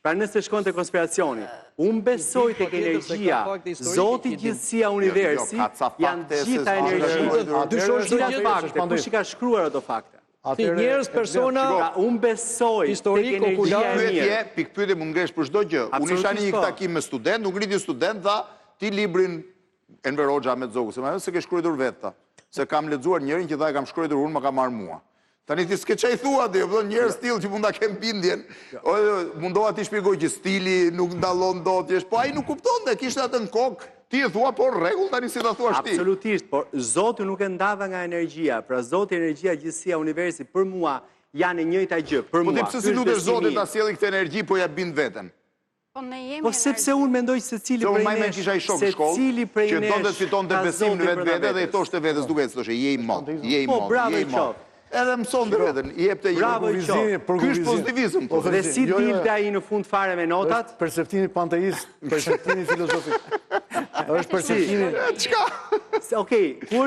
Pra nëse shkon të konspiracioni, unë besoj të energjia, Zoti gjithësia universi, janë gjitha energji. Kush i ka shkruar ato fakte? Njerëz, persona, unë besoj të energjia e mirë. Pikpyetje më ngresh për çdo gjë. Unë isha në një takim me student, nuk rriti student, tha, ti librin Enver Hoxha me Zogu, se ke shkruar vetë, se kam lexuar njërin që tha e kam shkruar unë, më ka marrë mua. Tani ti s'ke qaj thua ti, njerëz stil që mund ta kem bindjen. Mundoha ti shpjegoj që stili nuk ndallon dot, po ai nuk kuptonte, kishte atë në kokë. Ti e thua, por rregull tani si ta thuash ti. Absolutisht, por Zoti nuk e ndava nga energjia. Pra Zoti, energjia, gjithësia, universi, për mua janë e njëjta gjë. Për mua. Po ti pse si lutesh Zotit ta sjellë këtë energji, po ja bind veten? Po sepse unë mendoj se secili prej nesh, secili prej nesh, që donte fitonte besim në vetë dhe i thoshte vetes duke se thoshte je i madh, je i madh. Po bravo i qof. Edhe mësonte veten, i jepte bravo i qof. Ky është pozitivizëm. Dhe si dilte ai në fund fare me notat? Perceptimi panteist, perceptimi filozofik. Është perceptimi. Çka? Okej, kur